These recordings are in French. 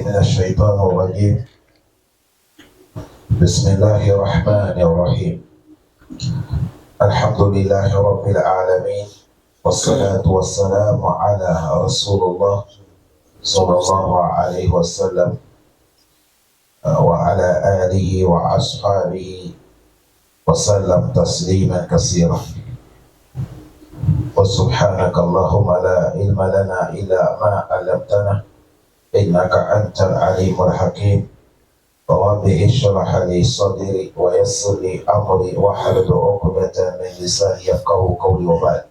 من الشيطان الرجيم. بسم الله الرحمن الرحيم. الحمد لله رب العالمين، والصلاة والسلام على رسول الله صلى الله عليه وسلم وعلى آله وأصحابه وسلم تسليما كثيرا. وسبحانك اللهم لا علم لنا إلا ما علمتنا إنك أنت العليم الحكيم. رب اشرح لي صدري ويسر لي أمري واحلل عقدة من لساني يفقهوا قولي وبعد.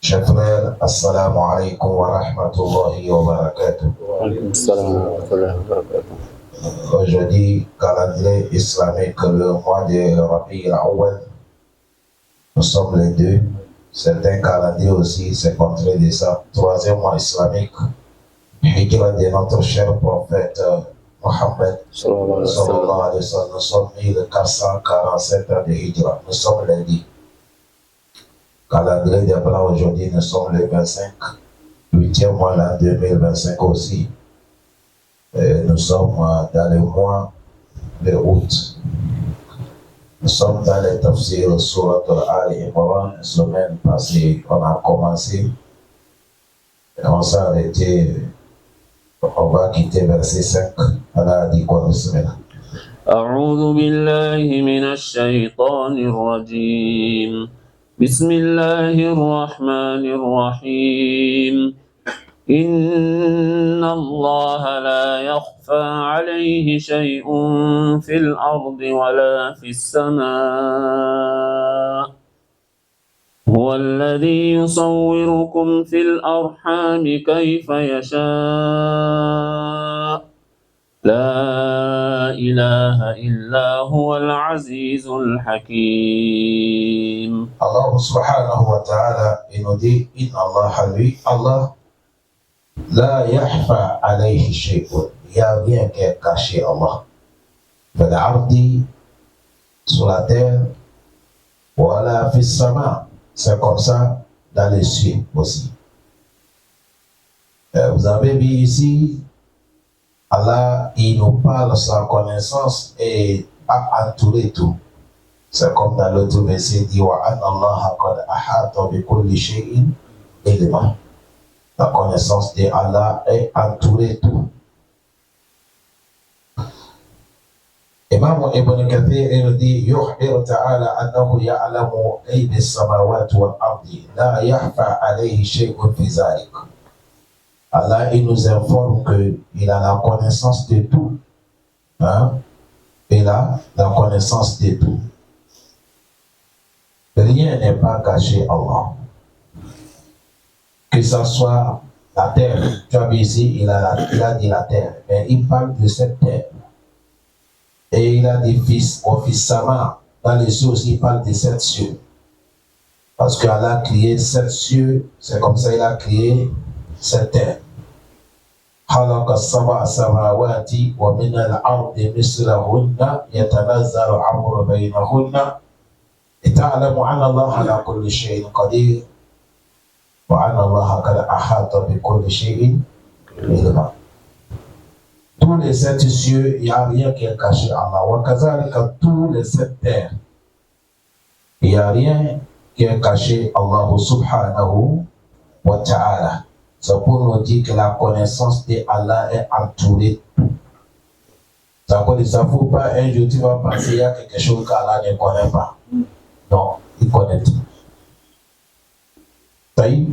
Chers frères, assalamu alaikum wa rahmatullahi wa barakatuh. Wa alaikum salam wa rahmatullahi wa barakatuh. Aujourd'hui, calendrier islamique, le mois de Rabi al-Awwal, nous sommes les deux. Certains calendriers aussi, c'est contraire de ça. Troisième mois islamique, Hijra de notre cher prophète Mohammed sallallahu alayhi wa sallam. Nous sommes 1447 ans de Hijra. Nous sommes lundi. Calendrier des Blancs aujourd'hui, nous sommes le 25, 8e mois l'an 2025 aussi. Nous sommes dans le mois de août. Nous sommes dans le tafsir Surat Al-Imran. La semaine passée, on a commencé. Et on s'est arrêté. On va quitter verset 5. On a dit quoi, bismillah. أعوذ بالله من الشيطان الرجيم. بسم الله الرحمن الرحيم. إن الله لا يخفى عليه شيء في الأرض ولا في السماء. هو الذي يصوركم في الأرحام كيف يشاء. لا إله إلا هو العزيز الحكيم. Allah subhanahu wa ta'ala, il nous dit, Inna Allah, lui, Allah, la yahfa alayhi shay'un. Il n'y a rien qui est caché à Allah. Fil ardi, sur la terre, wala fis sama. C'est comme ça dans les cieux aussi. Vous avez vu ici, Allah, il nous parle sa connaissance et a entouré tout. C'est comme dans l'autre verset dit wa anna Allah qad ahata bi kulli shay'in ilma. La connaissance de Allah est entourée tout. Imam Ibn Kathir il dit yukhbir ta'ala annahu ya'lamu ghayb as-samawati wal ardi la yakhfa alayhi shay'un fi dhalik. Allah il nous informe que il a la connaissance de tout. Hein? Il a la connaissance de tout. Rien n'est pas caché à Allah. Que ce soit la terre, tu as vu ici, il a dit la terre, mais il parle de cette terre. Et il a dit fils, au fils Sama, dans les cieux aussi, il parle de sept cieux. Parce qu'Allah a créé sept cieux, c'est comme ça il a créé cette terre. خلق السبع سماوات ومن الأرض مثلهن يتنزل الأمر بينهن لتعلم أن الله على كل شيء قدير وأن الله قد أحاط بكل شيء علما. Tous les sept cieux, il n'y a rien qui est caché à Allah. وكذلك tous les sept terres, il n'y a rien qui est caché à Allah subhanahu wa ta'ala. C'est pour nous dire que la connaissance de Allah est entourée tout. Ça ne faut pas un jour tu vas penser qu'il y a quelque chose qu'Allah ne connaît pas. Non, il connaît tout. Ça y est,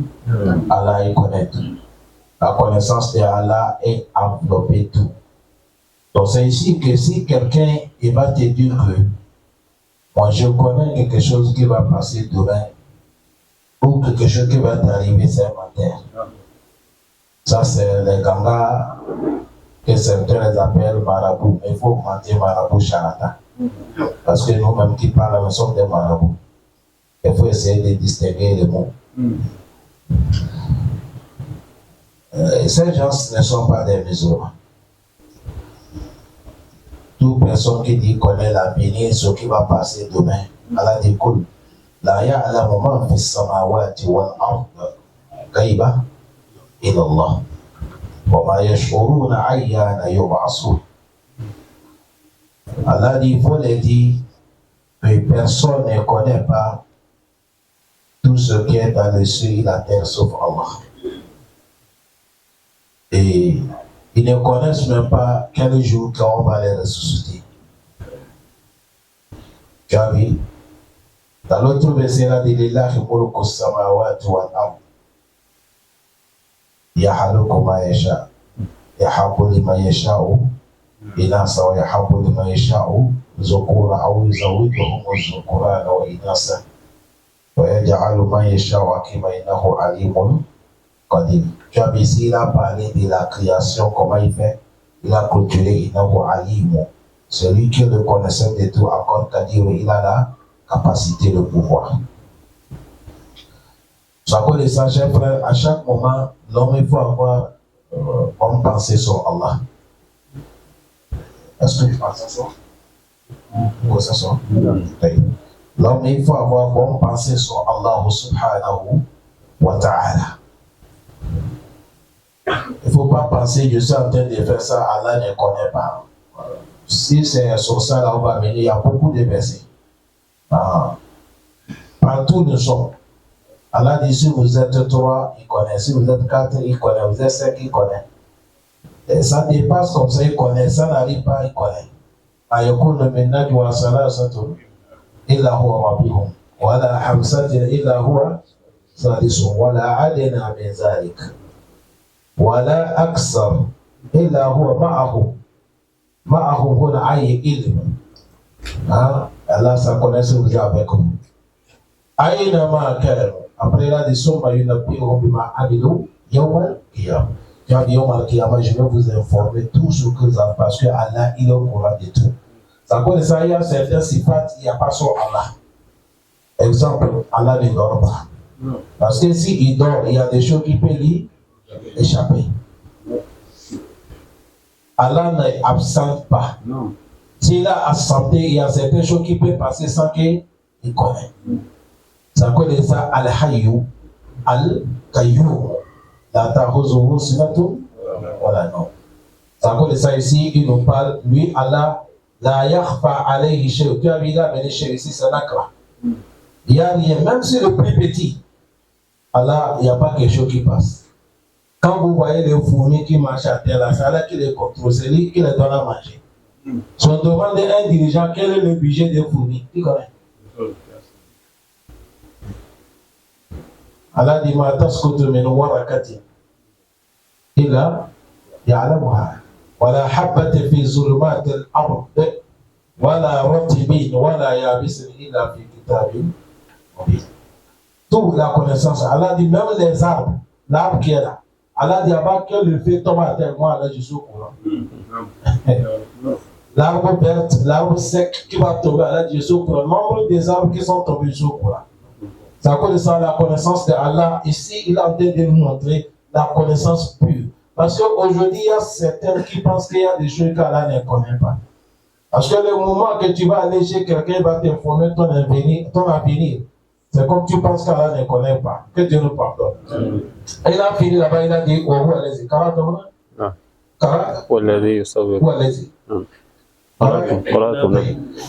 Allah il connaît tout. La connaissance de Allah est enveloppée tout. Donc c'est ici que si quelqu'un il va te dire que moi je connais quelque chose qui va passer demain ou quelque chose qui va t'arriver ce matin. Ça, c'est les gangas que certains les appellent marabouts. Mais il faut augmenter marabout charlatan. Parce que nous-mêmes qui parlons, nous sommes des marabouts. Il faut essayer de distinguer les mots. Ces gens ne sont pas des musulmans. Toute personne qui dit connaît l'avenir, ce qui va passer demain, Allah dit cool. La ya'lamu ma fi samawati wal ard ghaiba illa Allah. وَمَا يَشْعُرُونَ أَيَّانَ يُبْعَثُونَ. Allah dit, il faut les dire que personne ne connaît pas tout ce qui est dans le ciel et la terre sauf Allah. Et ils ne connaissent même pas quel jour quand on va les ressusciter. Tu as vu? Dans l'autre verset, là, il est là, mulku samawati wal ard. Yakhluqu ma yasha. Yahabu liman yasha'u inasa wa yahabu liman yasha'u zukura aw yuzawwijuhum zukurana wa inasa. Wa yaj'alu man yasha'u aqima innahu alimun qadir. Tu as vu ici, il a parlé de la création, comment il fait. Il a clôturé innahu alimun. Celui qui est le connaisseur de tout, encore Qadir, il a la capacité, le pouvoir. Sans connaissant, chers frères, à chaque moment, l'homme, il faut avoir une pensée sur Allah. Est-ce que tu penses à ça? Quoi ça soit? L'homme, il faut avoir une bonne pensée sur Allah subhanahu wa ta'ala. Il ne faut pas penser, je suis en train de faire ça, Allah ne connaît pas. Si c'est sur ça, là, on va mener, il y a beaucoup de versets. Partout nous sommes. Allah dit, si vous êtes 3, il connaît. Si vous êtes 4, il connaît. Vous êtes 5, il connaît. Et ça dépasse comme ça, il connaît. Ça n'arrive pas, il connaît. Ayakun minna wa salasatun illa huwa rabbihum wa la hamsatin illa huwa sadisuhum wa la adna min zalik wa la aksar illa huwa ma'ahum. Ma'ahum huna ayi ilm. Allah ça connaît ce que vous avez avec vous. Aïna ma kanu. Après là, des sommes à une appel bima amilu yawmal qiyam. Quand yawmal qiyam, je vais vous informer tout ce que vous avez parce que Allah il est au courant de tout. Ça connaît ça, il y a certains sifat, il n'y a pas sur Allah. Exemple, Allah ne dort pas. Parce que s'il dort, il y a des choses qui peuvent lui échapper. Allah n'absente pas. S'il a absenté, il y a certaines choses qui peuvent passer sans qu'il connaisse. Ça connaît ça, Al-Hayyu, Al-Qayyum. La ta'khuzuhu sinatun wala nawm. Ça connaît ça ici, il nous parle, lui, Allah, la yakhfa alayhi shay'un. Tu as vu là, mais les shay'un ici, c'est nakra. Il n'y a rien, même si le plus petit, Allah, il n'y a pas quelque chose qui passe. Quand vous voyez les fourmis qui marchent à terre, là, c'est Allah qui les contrôle, c'est lui qui les donne à manger. Si on demande à un dirigeant quel est le budget des fourmis, qui connaît? Allah dit ma tasqutu min waraqatin illa ya'lamuha wala habatin fi zulumatil ard wala ratbin wala yabisin illa fi kitabin mubin. Toute la connaissance, Allah dit même les arbres, l'arbre qui est là, Allah dit avant que le feu tombe à terre, moi, là, je suis au courant. L'arbre vert, l'arbre sec qui va tomber, Allah dit je suis au courant. Le nombre des arbres qui sont tombés, je suis au courant. Ça connaissance, la connaissance de Allah. Ici, il est en train de nous montrer la connaissance pure. Parce qu'aujourd'hui, il y a certains qui pensent qu'il y a des choses qu'Allah ne connaît pas. Parce que le moment que tu vas aller chez quelqu'un, il va t'informer ton avenir. C'est comme tu penses qu'Allah ne connaît pas. Que Dieu nous pardonne. Et il a fini là-bas, il a dit, oh, où allez-y?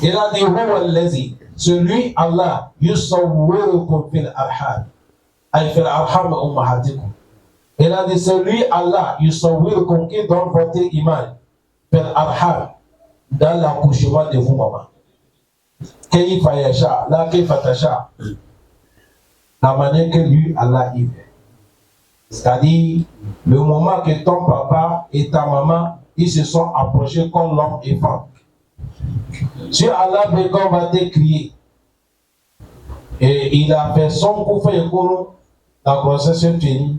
Il a dit, où allez-y? Celui Allah, yusawwirukum fil arham. Ay fil arham ummahatikum. Il a dit, celui Allah, yusawwirukum qui donne votre image fil arham dans l'accouchement de vous, maman. Kayfa yasha, la kayfa tasha. La manière que lui, Allah, il fait. C'est-à-dire, le moment que ton papa et ta maman, ils se sont approchés comme l'homme et femme. Si Allah veut qu'on va te crier, et il a fait son coup fait la grossesse est finie,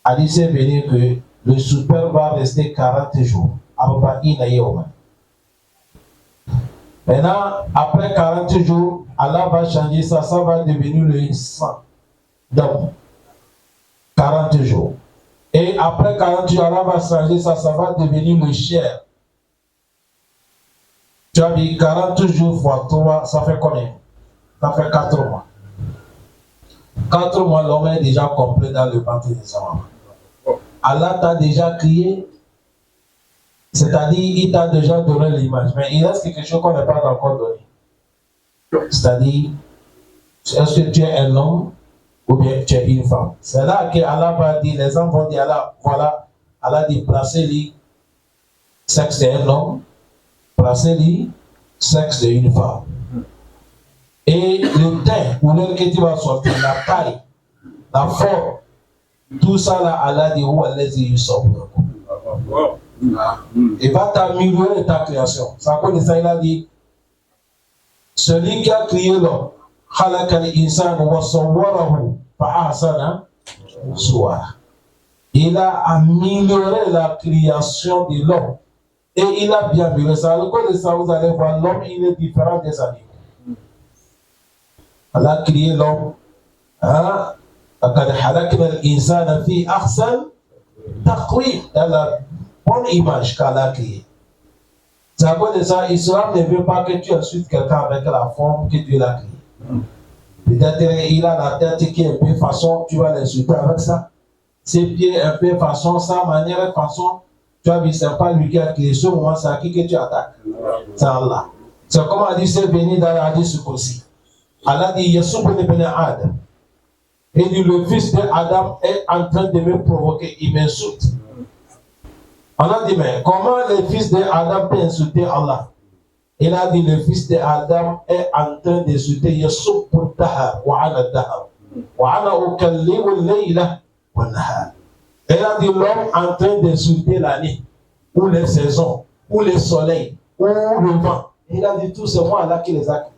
a dit c'est venu que le super va rester 40 jours. Maintenant, après 40 jours, Allah va changer ça, ça va devenir le sang. Donc, 40 jours. Et après 40 jours, Allah va changer ça, ça va devenir le chair. Tu as dit 40 jours fois 3, ça fait combien? Ça fait 4 mois. 4 mois, l'homme est déjà complet dans le ventre de sa maman. Allah t'a déjà créé, c'est-à-dire il t'a déjà donné l'image, mais il reste quelque chose qu'on n'a pas encore donné. C'est-à-dire, est-ce que tu es un homme ou bien tu es une femme? C'est là que Allah va dire, les hommes vont dire, Allah, voilà, Allah dit, placez-lui sexe d'un homme, placez-lui sexe d'une femme. Et le teint, où l'heure que tu vas sortir, la taille, la forme, tout ça là, Allah dit, où allez-y, ils sont. Il va t'améliorer ta création. Ça cause de ça, il a dit, celui qui a créé l'homme, il a amélioré la création de l'homme. Et il a bien amélioré ça. À cause de ça, vous allez voir, l'homme, il est différent des animaux. Allah a créé l'homme. Dans la bonne image qu'Allah a créée. C'est à cause de ça, Islam ne veut pas que tu insultes quelqu'un avec la forme que Dieu l'a créée. Peut-être il a la tête qui est un peu façon, tu vas l'insulter avec ça. Ses pieds un peu façon, sa manière façon, tu as vu, c'est pas lui qui a créé ce moment, c'est à qui que tu attaques. C'est Allah. C'est comme a dit, c'est béni dans la hadith aussi. Allah dit, Yassoub ibn Adam. Et dit, le fils d'Adam est en train de me provoquer, il m'insulte. On a dit, mais comment le fils d'Adam peut insulter Allah? Il a dit, le fils d'Adam est en train d'insulter Yassoub al-Dahar, wa ana al-Dahar, wa ana ukallimu al-layla wa al-nahar. Il a dit, l'homme en train d'insulter l'année, ou les saisons, ou le soleil, ou le vent. Il a dit, tout c'est moi Allah qui les a créés.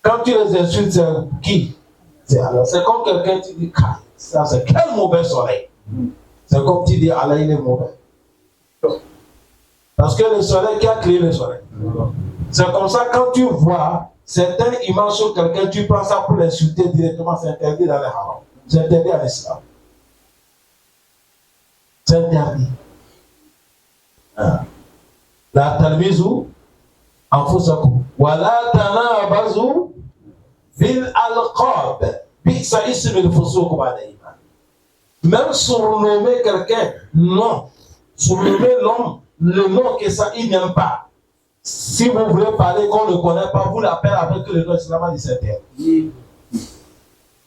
Quand tu les insultes, c'est qui? C'est Allah. C'est comme quelqu'un qui dit, ça c'est quel mauvais soleil. C'est comme tu dis, Allah il est mauvais. Parce que le soleil, qui a créé le soleil? C'est comme ça, quand tu vois certaines images sur quelqu'un, tu prends ça pour l'insulter directement, c'est interdit dans les haram. C'est interdit à l'islam. C'est interdit. La talmizu anfusakum wa la tanabazu bil alqab bi'sa ismul fusuq ba'da iman. Même surnommer quelqu'un, non. Surnommer l'homme, le nom que ça, il n'aime pas. Si vous voulez parler qu'on ne connaît pas, vous l'appelez avec le nom islamien du Seigneur.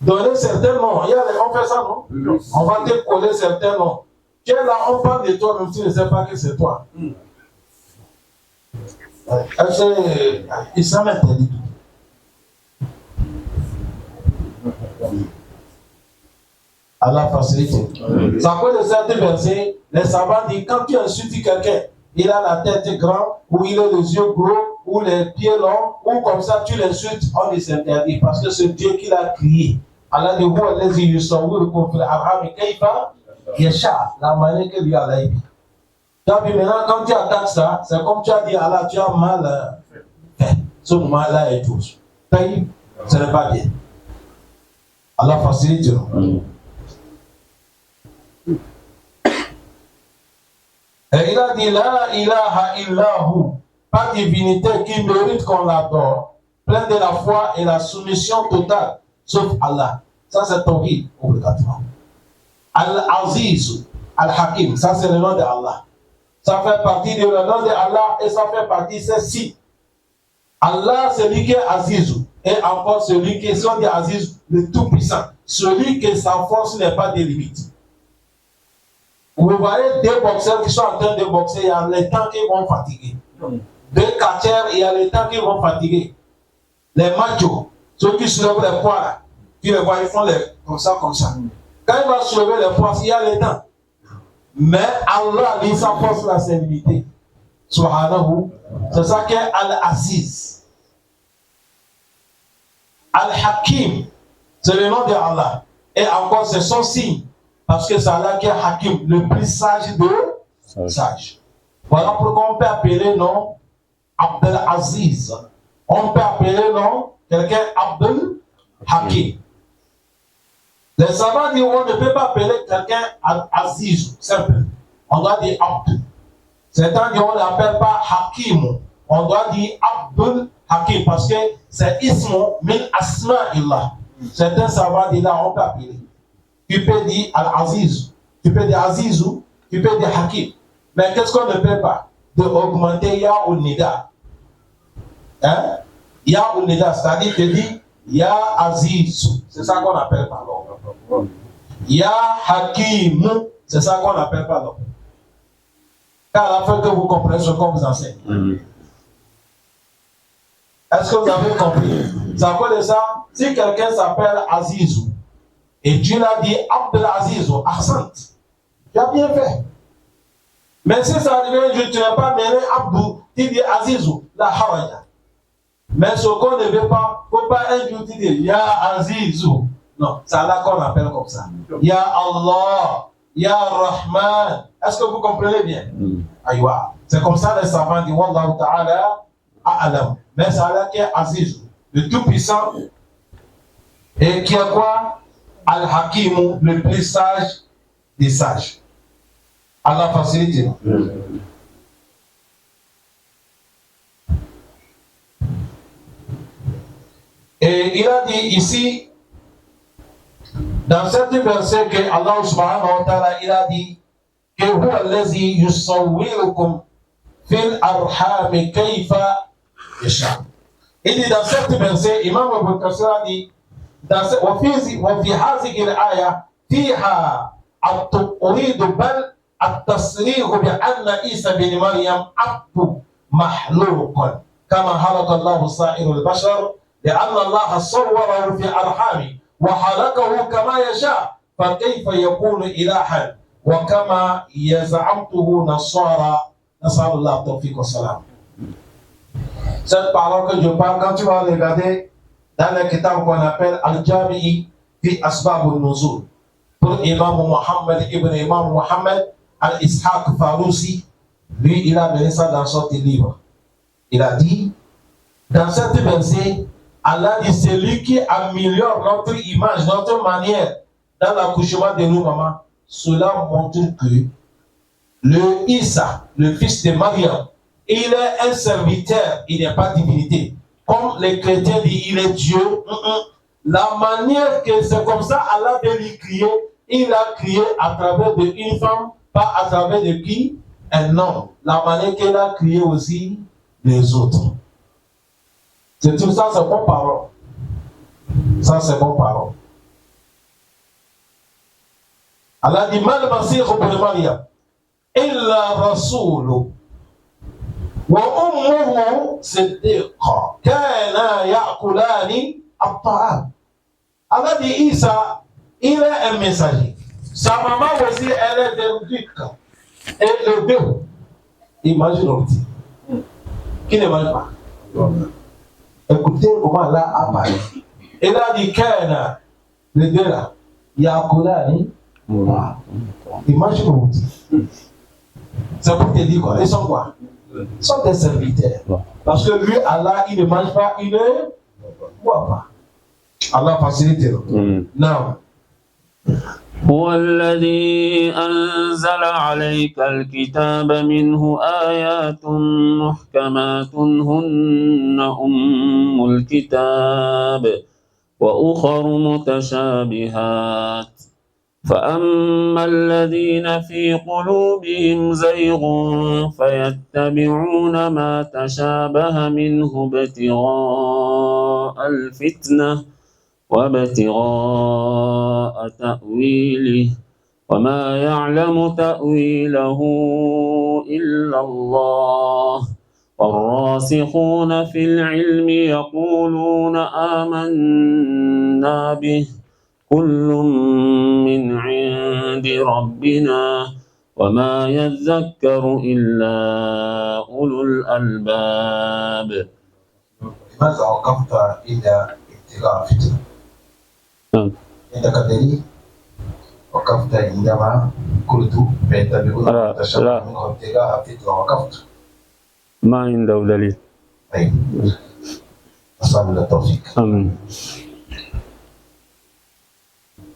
Donner certains noms. On fait ça, non? On va te coller certains noms. Tu es là, on parle de toi, même si tu ne sais pas que c'est toi. Islam interdit tout. Allah facilite. C'est à cause de certains versets, les savants disent, quand tu insultes quelqu'un, il a la tête grande, ou il a les yeux gros, ou les pieds longs, ou comme ça tu l'insultes, on les interdit. Parce que c'est Dieu qui l'a créé. Allah dit, vous allez y sauver le Abraham et Kaifa, Yesha, la manière que lui a dit. Maintenant, quand tu attaques ça, c'est comme tu as dit, Allah, tu as mal fait. Ce moment-là est tout. Ce n'est pas bien. Allah facilite. Et il a dit, la ilaha illahu, pas divinité qui mérite qu'on l'adore, plein de la foi et la soumission totale, sauf Allah. Ça, c'est tawhid obligatoire. Al-Aziz, Al-Hakim, ça, c'est le nom de Allah. Ça fait partie du nom de Allah et ça fait partie de ceci. Allah, celui qui est Aziz, et encore celui qui est son de Aziz, le Tout-Puissant, celui que sa force n'est pas de limite. Vous voyez deux boxeurs qui sont en train de boxer, il y a les temps qu'ils vont fatiguer. Deux catcheurs, il y a les temps qu'ils vont fatiguer. Les machos, ceux qui soulèvent les poids là, tu les vois, ils font comme ça, comme ça. Quand il va soulever les poids, il y a les temps. Mais Allah, lui, sa force, la c'est limité. Subhanahu, c'est ça qu'est Al-Aziz. Al-Hakim, c'est le nom de Allah. Et encore, c'est son signe. Parce que c'est Allah qui est Hakim, le plus sage de sage. Voilà pourquoi on peut appeler nom Abdel Aziz. On peut appeler nom quelqu'un Abdel Hakim. Les savants disent on ne peut pas appeler quelqu'un Aziz, simple. On doit dire Abdel. Certains disent on ne l'appelle pas Hakim. On doit dire Abdel Hakim parce que c'est Ismo min Asma'illah. Certains savants disent là on peut appeler. Tu peux dire Al-Aziz, tu peux dire Azizou, tu peux dire Hakim. Mais qu'est-ce qu'on ne peut pas? De augmenter Ya ou Nida. Hein? Ya ou Nida, c'est-à-dire que tu dis Ya Azizou. C'est ça qu'on appelle par l'ordre. Ya Hakim, c'est ça qu'on appelle par l'ordre. Car à la fin que vous comprenez ce qu'on vous enseigne. Est-ce que vous avez compris? Ça veut dire ça, si quelqu'un s'appelle Azizou, et Dieu l'a dit Abdel Azizou, Ahsant, tu as bien fait. Mais si ça arrive, tu n'as pas mêlé Abdou, tu dis Azizou, la Hawaya. Mais ce qu'on ne veut pas, il ne faut pas un jour dire Ya Azizou. Non, c'est là qu'on appelle comme ça. Ya Allah, Ya Rahman. Est-ce que vous comprenez bien? Aïwa. C'est comme ça les savants disent Wallahu ta'ala a'alam. Mais c'est là qui est Azizou, le tout-puissant. Et qui est quoi? Al-Hakim, le plus sage des sages. Allah facilite. Et il a dit ici, dans certains versets, que Allah subhanahu wa ta'ala, il a dit que huwa allazi yusawwirukum fil arham kayfa yasha. Il dit dans certains versets, Imam Abu Kasir a dit, وفي هذه الآية فيها التقريد بل التصريح بأن عيسى بن مريم عبد محلوق كما خلق الله سائر البشر لأن الله صوره في أرحامه وخلقه كما يشاء فكيف يكون إلها وكما يزعمته نصارى نسأل الله التوفيق والسلام. Cette parole que je parle, quand tu vas regarder dans le kitab qu'on appelle Al-Jami'i fi Asbab al-Nuzul, pour Imam Muhammad ibn Imam Muhammad al-Ishaq Farousi, lui il a mené ça dans son livre. Il a dit, dans cette verset, Allah dit, c'est lui qui améliore notre image, notre manière dans l'accouchement de nos mamans. Cela montre que le Isa, le fils de Mariam, il est un serviteur, il n'est pas divinité. Comme les chrétiens disent, il est Dieu. La manière que c'est comme ça, Allah veut lui crier, il a crié à travers une femme, pas à travers de qui? Un homme. La manière qu'il a crié aussi les autres. C'est tout ça, c'est bon parole. Ça, c'est bon parole. Allah dit, mal masih ibn Maryam, illa rasoul. وأمه صديقة كانا يأكلان الطعام. Allah dit Isa, il est un messager. Sa maman aussi, elle est véridique. Et les deux, imagine aussi. Qui ne mange pas? Écoutez comment Allah a parlé. Il a dit Kaina, les deux là, Yakulani. Imagine aussi. C'est pour te dire quoi? Ils sont quoi? Ils sont des serviteurs. Parce que lui, Allah, il ne mange pas, il ne boit pas. Allah facilite. Non. هو الذي أنزل عليك الكتاب منه آيات محكمات هن أم الكتاب وأخر متشابهات فأما الذين في قلوبهم زيغ فيتبعون ما تشابه منه ابتغاء الفتنة وابتغاء تأويله وما يعلم تأويله إلا الله والراسخون في العلم يقولون آمنا به كل من عند ربنا وما يذكر إلا أولو الألباب. لماذا وقفت إلى ابتغاء فتنة؟ عندك دليل؟ وقفت عندما قلت فيتبعون ما تشابه منه ابتغاء فتنة وقفت. ما عنده دليل. طيب. نسأل الله التوفيق. آمين.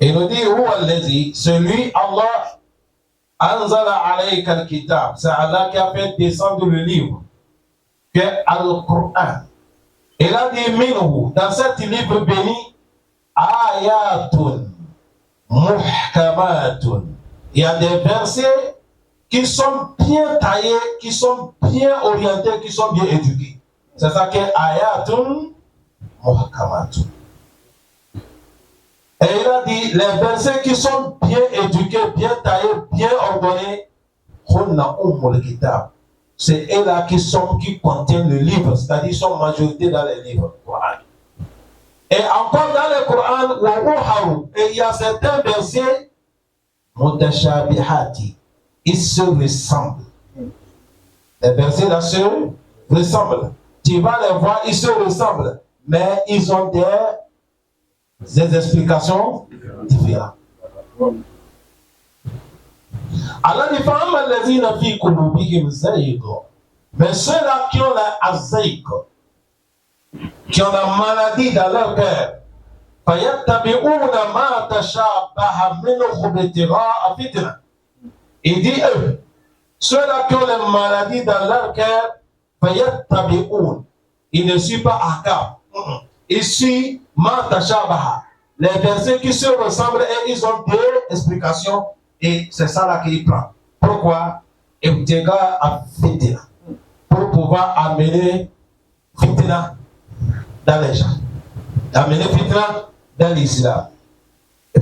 Il nous dit, celui Allah anzala alayka al-kitab, c'est Allah qui a fait descendre le livre, que Al-Qur'an. Il a dit, minhu, dans cet livre béni, ayatun, muhkamatun, Il y a des versets qui sont bien taillés, qui sont bien orientés, qui sont bien éduqués. C'est ça qu'est ayatun muhkamatun. Et il a dit, les versets qui sont bien éduqués, bien taillés, bien ordonnés, c'est eux-là qui contiennent le livre, c'est-à-dire sont majorité dans les livres. Et encore dans le Coran, et il y a certains versets, mutashabihati, ils se ressemblent. Les versets là se ressemblent. Tu vas les voir, ils se ressemblent, mais ils ont des explications différentes. Allah dit mais ceux-là qui ont la azaïk, qui ont la maladie dans leur cœur, il dit eux, ceux-là qui ont les maladies dans leur cœur, ils ne suivent pas Akab, ils suivent Matashabaha, les versets qui se ressemblent et ils ont deux explications. Et c'est ça là qu'il prend. Pourquoi? Pour pouvoir amener fitna dans les gens. Amener fitna dans l'islam. Et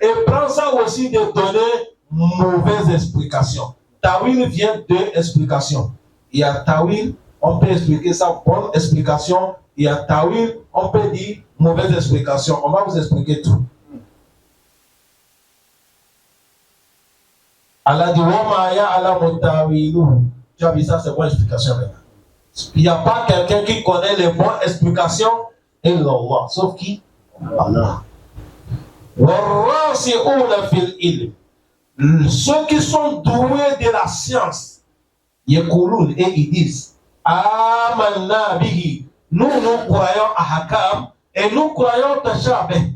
et prend ça aussi de donner mauvaise explication. Tawil vient de explication. Il y a tawil, on peut expliquer ça, bonne explication. Il y a tawil, on peut dire mauvaise explication. On va vous expliquer tout. Allah dit, tu as vu ça, c'est bonne explication maintenant. Il n'y a pas quelqu'un qui connaît les bonnes explications et Allah, sauf qui? Allah. Ceux qui sont doués de la science, et ils disent, Amanna bihi, nous croyons à Hakam et nous croyons à Tashabeh.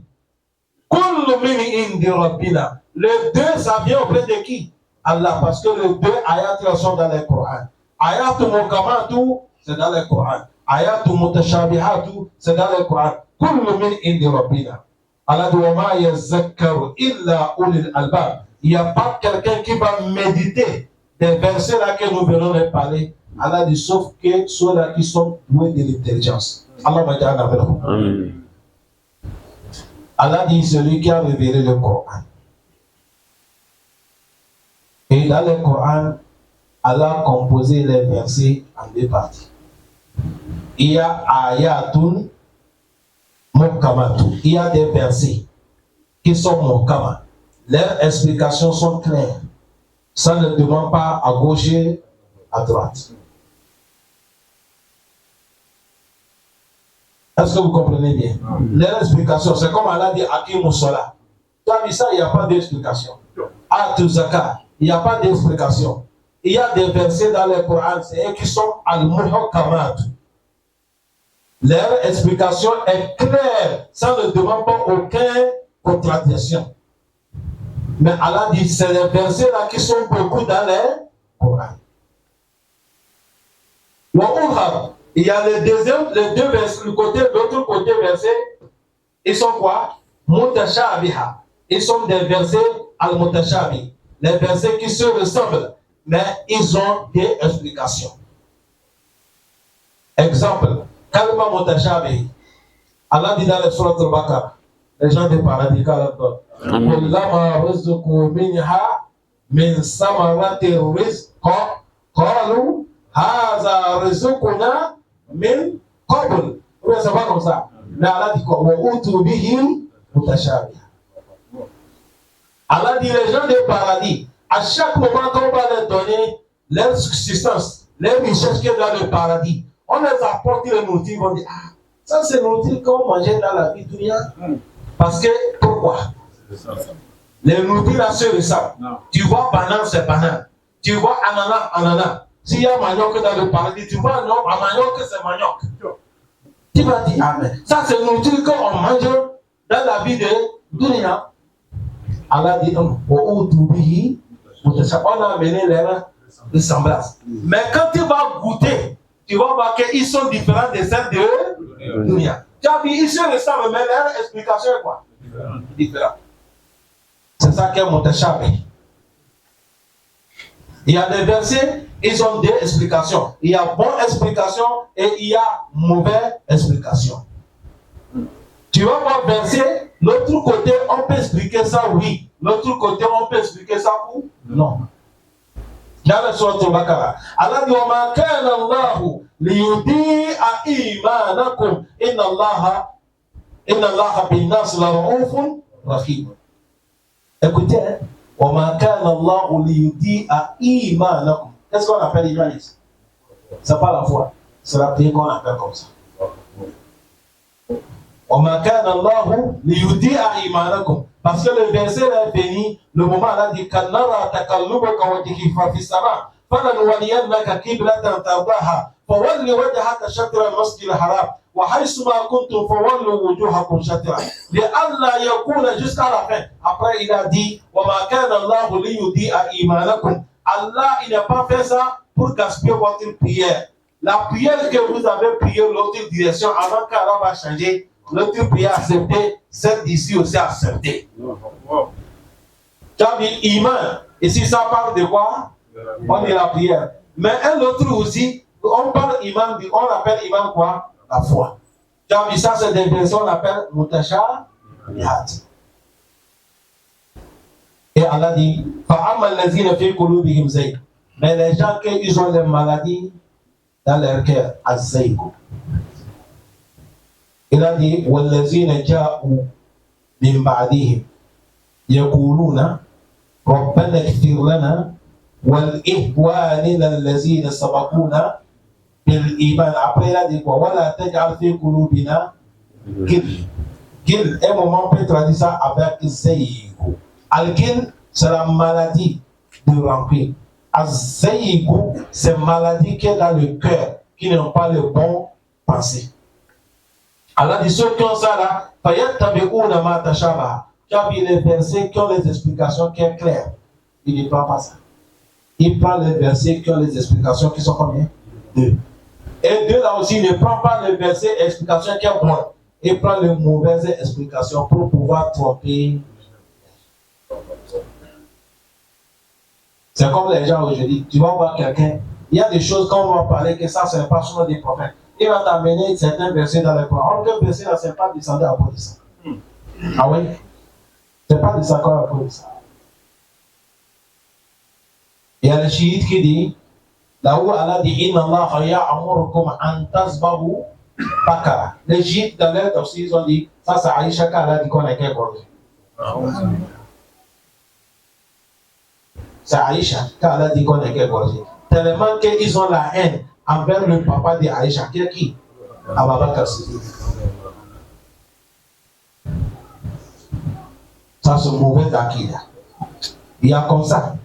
Kullu min indi rabbina. Les deux, ça vient auprès de qui? Allah, parce que les deux ayats sont dans le Coran. Ayat muhkamatu, c'est dans le Coran. Ayat mutashabihatu, c'est dans le Coran. Kullu min indi rabbina. Allah dit wa ma yazakkaru illa ulil albab. Il n'y a pas quelqu'un qui va méditer des versets là que nous venons de parler. Allah dit sauf que ceux-là qui sont doués de l'intelligence. Allah va dire avec nous. Allah dit celui qui a révélé le Coran. Et dans le Coran, Allah a composé les versets en deux parties. Il y a ayatun muhkamatu. Il y a des versets qui sont muhkama. Leurs explications sont claires. Ça ne demande pas à gauche et à droite. Est-ce que vous comprenez bien? Leur explication, c'est comme Allah dit Akim Sola. Tu as vu ça, il n'y a pas d'explication. Atuzaka, il n'y a pas d'explication. Il y a des versets dans le Coran, c'est eux qui sont al-muhkamat. Leur explication est claire, ça ne demande pas aucune contradiction. Mais Allah dit, c'est les versets là qui sont beaucoup dans le Coran. Il y a les deux versets, l'autre côté versé, ils sont quoi? Mutashabiha. Ils sont des versets al-mutashabi. Les versets qui se ressemblent, mais ils ont des explications. Exemple, kalma mutashabi. Allah dit dans le surat al-Baqarah, les gens du paradis, kullama rizqu minha min samarati rizqa qalu haza rizquna min qabl. Oui, c'est pas comme ça. Mais Allah dit quoi? Wa utu bihi mutashabi. Allah dit les gens du paradis, à chaque moment qu'on va leur donner leur subsistance, les richesses qui sont dans le paradis, on les apporte les nourritures, ils vont dire, ah, ça c'est nourriture qu'on mangeait dans la vie dunya. Parce que, pourquoi? Les nourritures là se ressemblent. Tu vois banane, c'est banane. Tu vois ananas, ananas. S'il y a manioc dans le paradis, tu vois non, manioc, c'est manioc. Tu vas dire, amen. Ça c'est nourriture qu'on mange dans la vie de dunya. Allah dit, on a amené les ressemblances. Mais quand tu vas goûter, tu vas voir qu'ils sont différents de celles de dunya. Tu as vu, ils se ressemblent, mais leur explication est quoi? Différente. C'est ça qui est mutashabih. Il y a des versets, ils ont deux explications. Il y a bonne explication et il y a mauvaise explication. Tu vas voir verset, l'autre côté, on peut expliquer ça oui. L'autre côté, on peut expliquer ça ou non. Dans le sourate Al-Baqarah, Allah dit wa ma kana Allahu liyudi'a imanakum inna Allaha bin-nas la ra'ufun rahim. Écoutez, wa ma kana Allahu liyudi'a imanakum. Qu'est-ce qu'on appelle iman ici? C'est pas la foi, c'est la prière qu'on appelle comme ça. Wa ma kana Allahu liyudi'a imanakum. Parce que le verset est venu, le moment où Allah dit Kannara takallubaka wajhika fi sama falanuwalliyannaka qiblatan tardaha fawalli wajhaka shatra al-masjid al-haram wa haythu ma kuntum fawallu wujuhakum shatra li'alla yakuna jusqu'à la fin. Après il a dit wa ma kana Allahu liyudi'a imanakum. Allah il n'a pas fait ça pour gaspiller votre prière. La prière que vous avez priée l'autre direction avant qu'Allah va changer, l'autre prière acceptée, celle d'ici aussi acceptée. Tu as dit iman. Ici, ça parle de quoi? On dit la prière. Mais un autre aussi, on parle iman, on appelle iman quoi? La foi. Tu as vu ça, c'est des versions qu'on appelle mutashabihat. Et Allah dit, fa'amma allazina fi qulubihim zayg. Mais les gens qui ont des maladies dans leur cœur, az-zayg. Il a dit والذين جاءوا من بعدهم يقولون ربنا اغفر لنا ولإخواننا الذين سبقونا بالإيمان. Après il a dit quoi? ولا تجعل في قلوبنا غل. Un moment on peut traduire ça avec zayg. Al-ghil c'est la maladie de rancune. Az-zayg c'est maladie qui est dans le cœur, qui n'ont pas le bon pensée. Allah dit ceux qui ont ça là, fayattabi'una ma tashabaha. Tu as vu les versets qui ont les explications qui sont claires. Il ne prend pas ça. Il prend les versets qui ont les explications qui sont combien? Deux. Et deux là aussi, il ne prend pas les versets et explications qui sont bonnes. Il prend les mauvaises explications pour pouvoir tromper. C'est comme les gens aujourd'hui. Tu vas voir quelqu'un, il y a des choses qu'on va parler que ça, c'est pas sur des prophètes. Il va t'amener certains versets dans le Coran. Or, que verset là, c'est pas descendu à cause de ça. Ah oui? C'est pas descendu à cause de ça. Il y a le chiite qui dit, là où Allah dit, Inna Allah ya'amurukum an tasbahu bakara. Les chiites, dans leur tafsir, ils ont dit, ça c'est Aïcha qui Allah dit qu'on est qu'un gorgé. C'est Aïcha qui Allah dit qu'on est qu'un gorgé. Tellement qu'ils ont la haine envers le papa de Aïcha, qui est qui? Abu Bakr Siddiq. Ça c'est mauvais akida. Il y a comme ça.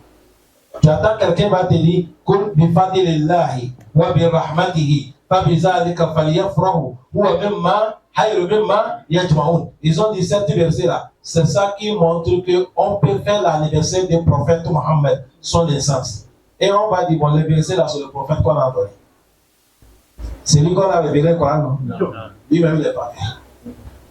Tu attends quelqu'un va te dire Kul bi fadlillahi wa bi rahmatihi fa bi zalika falyafrahu huwa mimma khayru mimma yajma'un. Ils ont dit cette verset là. C'est ça qui montre que on peut faire l'anniversaire du prophète Mohammed, son naissance. Et on va dire bon le verset là sur le prophète qu'on a donné. C'est lui qu'on a révélé le Coran, non? Lui-même il n'est pas fait.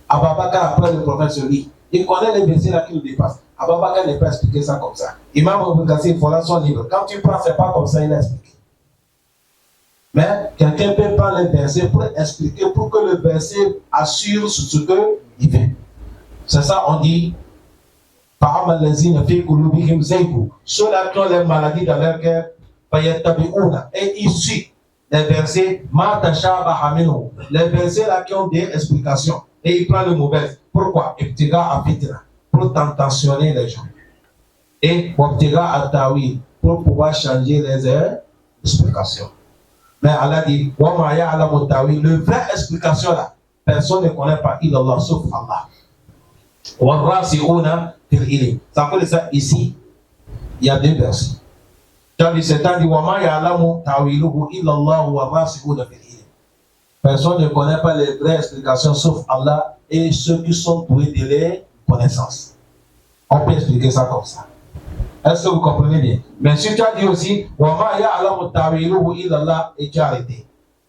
Abu Bakr après le prophète sur lui. Il connaît les versets là qui nous dépassent. Abu Bakr ne peut pas expliquer ça comme ça. Imam Ibn Kathir, il faut là son livre. Quand tu prends, c'est pas comme ça, il explique. Mais quelqu'un peut prendre les versets pour expliquer, pour que le verset assure sur ce qu'il fait. C'est ça, on dit. Ceux-là qui ont les maladies dans leur cœur, et ils suivent les versets, les versets là qui ont des explications. Et il prend le mauvais. Pourquoi? Pour tentationner les gens. Et pour pouvoir changer les explications. Mais Allah dit, le vrai explication là, personne ne connaît pas illallah sauf Allah. Ça veut dire ça ici, il y a deux versets. C'est-à-dire, personne ne connaît pas les vraies explications sauf Allah et ceux qui sont doués de les connaissances. On peut expliquer ça comme ça. Est-ce que vous comprenez bien? Mais si tu as dit aussi, et tu as arrêté.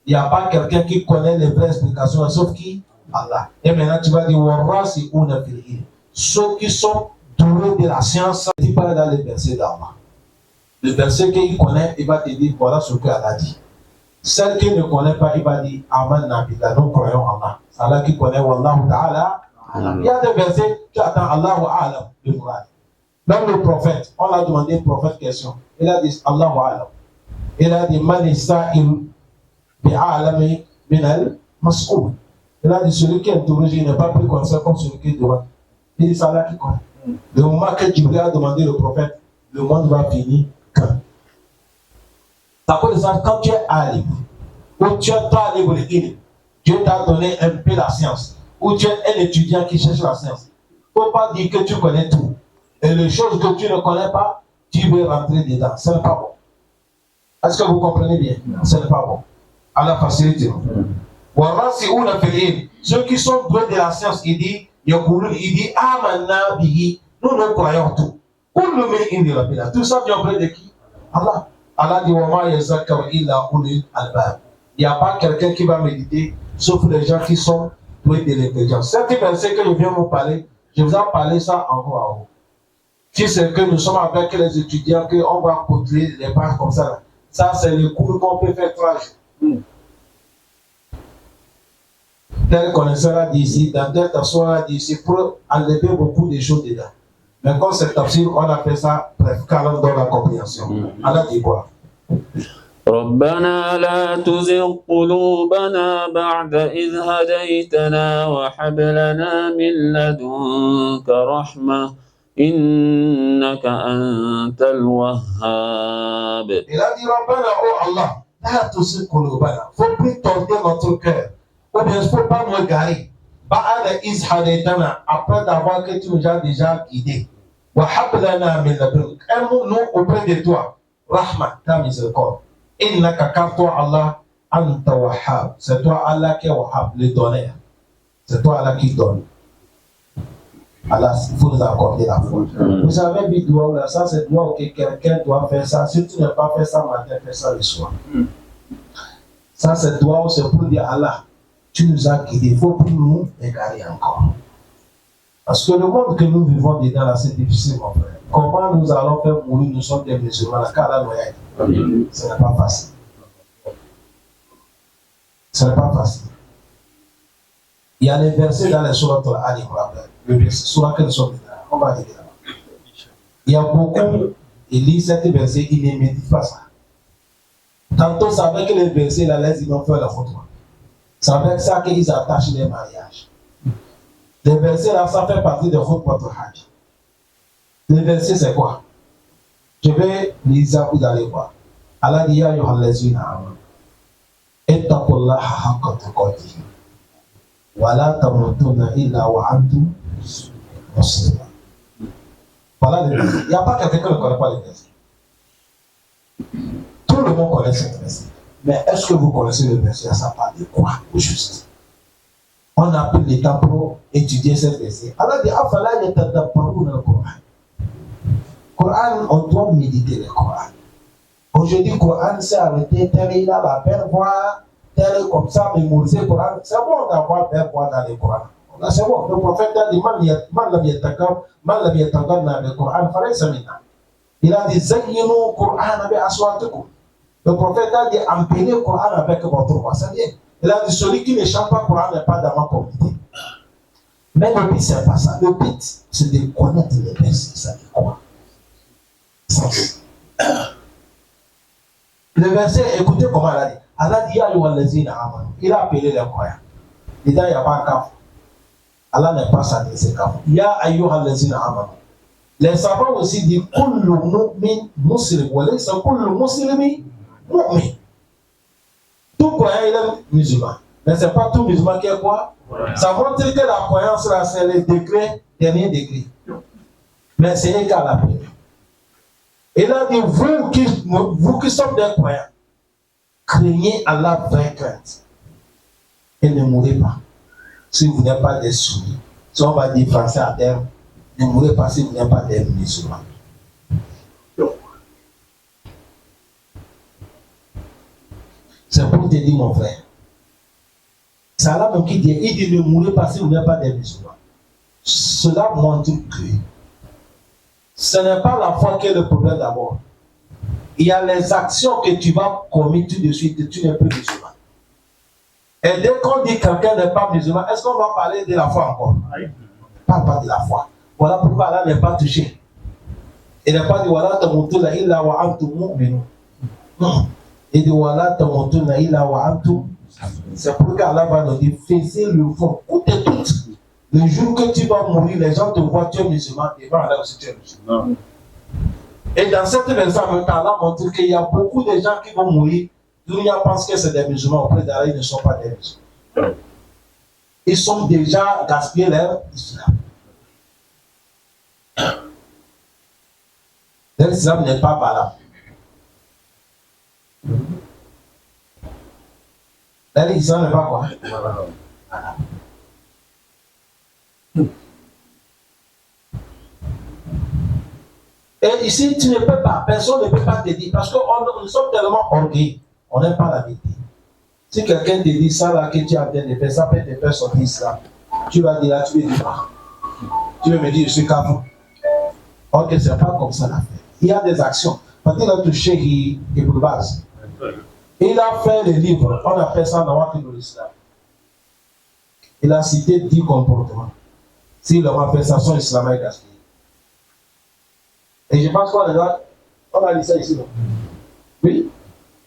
Il n'y a pas quelqu'un qui connaît les vraies explications sauf qui? Allah. Et maintenant tu vas dire, ceux qui sont trouver de la science, il parle dans les versets d'Allah. Le verset qu'il connaît, il va te dire voilà ce qu'Allah dit. Celle qu'il ne connaît pas, il va dire Aman Nabila, nous croyons en Allah. Allah qui connaît Wallahu Ta'ala. Il y a des versets, tu attends Allahu A'lam, le Coran. Même le prophète, on l'a demandé au prophète question. Il a dit Allahu A'lam. Il a dit Man Isra'il bi'alami minal mas'oul. Il a dit celui qui est interrogé n'est pas plus conscient comme celui qui demande. Il dit c'est Allah qui connaît. Le moment que Jibril a demandé au prophète, le monde va finir quand? Ça peut dire quand tu es alim, ou tu es talib al-ilm, Dieu t'a donné un peu la science, ou tu es un étudiant qui cherche la science. Il ne faut pas dire que tu connais tout. Et les choses que tu ne connais pas, tu veux rentrer dedans. Ce n'est pas bon. Est-ce que vous comprenez bien? Ce n'est pas bon. À la facilité. Ceux qui sont doués de la science, il dit, Amanna bihi, nous nous croyons tout. Tout ça vient auprès de qui? Allah. Allah dit, il n'y a pas quelqu'un qui va méditer, sauf les gens qui sont doués de l'intelligence. Cet verset que je viens vous parler, je vous ai parlé ça encore à vous. Si c'est que nous sommes avec les étudiants, qu'on va coter les pages comme ça, là. Ça, c'est le cours qu'on peut faire 3 jours. Tel connaisseur a dit ici, dans tel tafsir a dit ici, pour enlever beaucoup de choses dedans. Mais comme c'est tafsir, on appelle ça, bref, calme dans la compréhension. Allah dit quoi? ربنا لا تزغ قلوبنا بعد إذ هديتنا وهب لنا من لدنك رحمة إنك أنت الوهاب. Il a dit Rabbana, oh Allah, la tuzigh qulubana. Faut plus tordre notre cœur. Ou bien, il ne faut pas nous égarer. Ba'ada iz hadaytana, après d'avoir que tu nous as déjà guidés. Wa hab lana min ladunka. Aime-nous auprès de toi. Rahma, ta miséricorde. Innaka car toi Allah, anta wahhab. C'est toi Allah qui est wahhab, le donneur. C'est toi Allah qui donne. Allah, il faut nous accorder la foi. Vous savez, Bidoua, ça c'est doigt que quelqu'un doit faire ça. Si tu n'as pas fait ça matin, fais ça le soir. Ça c'est doigt, c'est pour dire Allah, tu nous as guidés, il faut plus nous égarer encore. Parce que le monde que nous vivons dedans là, c'est difficile, mon frère. Comment nous allons faire mourir, nous sommes des musulmans, là, car là, ce n'est pas facile. Ce n'est pas facile. Il y a des versets dans les sourates Al Imran, le verset sur lequel nous sommes dedans. On va dire là. Il y a beaucoup, ils lisent cet verset, ils ne méditent pas ça. Tantôt, c'est avec les versets, là, les imams font la photo. C'est avec ça qu'ils attachent les mariages. Les versets là, ça fait partie de votre hajj. Les versets, c'est quoi? Je vais lire ça, vous allez voir. Allah dit, ya ayyuhallazina amanu, ittaqullaha haqqa tuqatih, wa la tamutunna illa wa antum muslimun. Voilà les versets. Il n'y a pas quelqu'un qui ne connaît pas les versets. Tout le monde connaît ces versets. Mais est-ce que vous connaissez le verset? Ça parle de quoi, au juste? On a pris le temps pour étudier ces versets. Allah dit, afala yatadabbaruna al-Qur'an. Coran, on doit méditer le Coran. Aujourd'hui, le Coran s'est arrêté, tel il a la belle voix, tel comme ça, mémoriser le Coran. C'est bon d'avoir belle voix dans le Coran. Là, c'est bon. Le prophète a dit, man lam yataqab na le Coran, falaysa minna. Il a dit, zayyinu Coran bi aswatikum. Le prophète a dit, empilez le Coran avec votre voix. C'est bien. Il a dit, celui qui ne chante pas le Coran n'est pas dans ma communauté. Mais le but, c'est pas ça. Le but, c'est de connaître les versets. Ça dit quoi? Le verset, écoutez comment elle a dit. Allah dit, ya ayyuhallazina amanu. Il a appelé les croyants. Il dit, il n'y a pas kaf. Allah n'est pas s'adressé kaf. Ya ayyuhallazina amanu. Les savants aussi disent, kullu mu'min muslim. Wa laysa kullu muslimi mu'min. Tout croyant, il est musulman. Mais ce n'est pas tout musulman qui est quoi? Ça montre que la croyance, là, c'est le degré, dernier degré. Mais c'est égal à la. Il a dit, vous qui sommes des croyants, craignez Allah vraie crainte et ne mourrez pas si vous n'êtes pas des soumis. Si on va dire français à terme, ne mourrez pas si vous n'êtes pas des musulmans. C'est pour te dire, mon frère. C'est Allah même qui dit, il dit ne mourrez pas si vous n'êtes pas des musulmans. Cela montre que Ce n'est pas la foi qui est le problème d'abord. Il y a les actions que tu vas commettre tout de suite et tu n'es plus musulman. Et dès qu'on dit que quelqu'un n'est pas musulman, est-ce qu'on va parler de la foi encore? Pas de la foi. Voilà pourquoi Allah n'est pas touché. Il n'a pas dit Wala tamutunna illa wa antum mu'minun. Non. Il dit Wala tamutunna illa wa antum. C'est pourquoi Allah va nous dire faisez le fond, coûte et tout. Le jour que tu vas mourir, les gens te voient, tu es musulman, et vont aller aussi tu es musulman. Et dans cette version, Allah montre qu'il y a beaucoup de gens qui vont mourir. Dunia pense que c'est des musulmans, auprès d'Allah, ils ne sont pas des musulmans. Ils sont déjà gaspillés leur islam. L'islam n'est pas valable. L'islam n'est pas quoi? Voilà. Et ici, tu ne peux pas, personne ne peut pas te dire, parce que nous sommes tellement orgueilleux, on n'aime pas la vérité. Si quelqu'un te dit ça là que tu es en train de faire, ça peut te faire sortir ça. Tu vas dire là, tu veux dire pas. Tu veux me dire, je suis kafou. Ok, c'est pas comme ça l'affaire. Il y a des actions. Parce qu'il a touché Ibn Baz. Il a fait des livres, on appelle ça Nawaqid al-Islam. Il a cité 10 comportements. Si l'homme a fait ça, son islam est gaspillé. Et je pense qu'on a dit ça ici, non? Oui.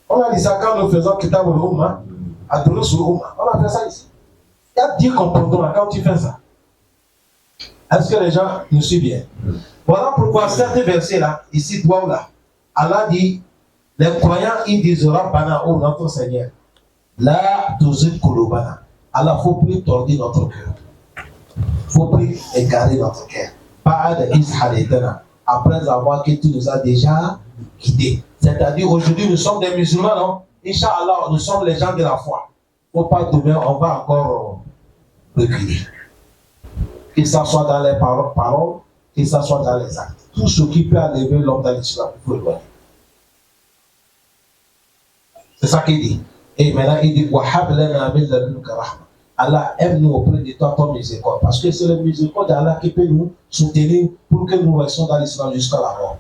On a dit ça quand nous faisons Kitab al-Umma, à Durus al-Umma. On a fait ça ici. Il y a 10 comportements quand tu fais ça. Est-ce que les gens nous suivent bien? Voilà pourquoi certains versets-là, ici, toi là, Allah dit, les croyants, ils disent, Rabbana, oh notre Seigneur, là, tuzid kulubana. Allah, il ne faut plus tordre notre cœur. Il ne faut plus égarer notre cœur. Pas de ishalitana. Après avoir que tu nous as déjà quittés. C'est-à-dire, aujourd'hui, nous sommes des musulmans, non? Inch'Allah, nous sommes les gens de la foi. Il ne faut pas demain, on va encore reculer. Que ça soit dans les paroles, que ça soit dans les actes. Tout ce qui peut enlever l'homme dans l'islam, il faut éloigner. C'est ça qu'il dit. Et maintenant, il dit Wahab lana min ladunka rahma. Allah aime-nous auprès de toi ton miséricorde. Parce que c'est le miséricorde d'Allah qui peut nous soutenir pour que nous restions dans l'islam jusqu'à la mort.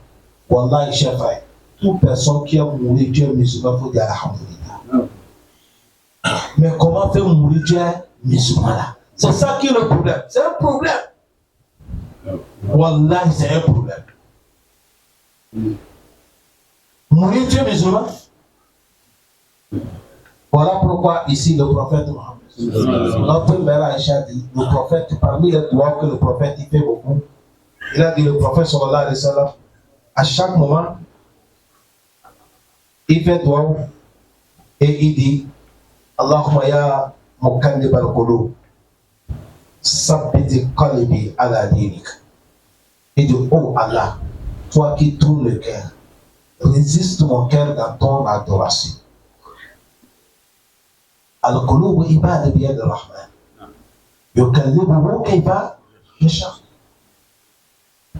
Wallah, cher frère, toute personne qui a mouru, Dieu est musulman, il faut dire Alhamdulillah. Mais comment faire mourir Dieu musulman là? C'est ça qui est le problème. C'est un problème. Wallah, c'est un problème. Mourir Dieu musulman. Voilà pourquoi ici le prophète Mohammed, notre mère Aïcha dit, le prophète, parmi les doigts que le prophète il fait beaucoup, il a dit le prophète sallallahu alayhi wa sallam, à chaque moment, il fait doigt et il dit, Allahumma ya mukannib al-qulub, sabbit qalbi ala dinik. Il dit, oh Allah, toi qui tournes le cœur, résiste mon cœur dans ton adoration. Al-Qulub ibad biyad al-Rahman. Yukallibuhu kayfa yasha.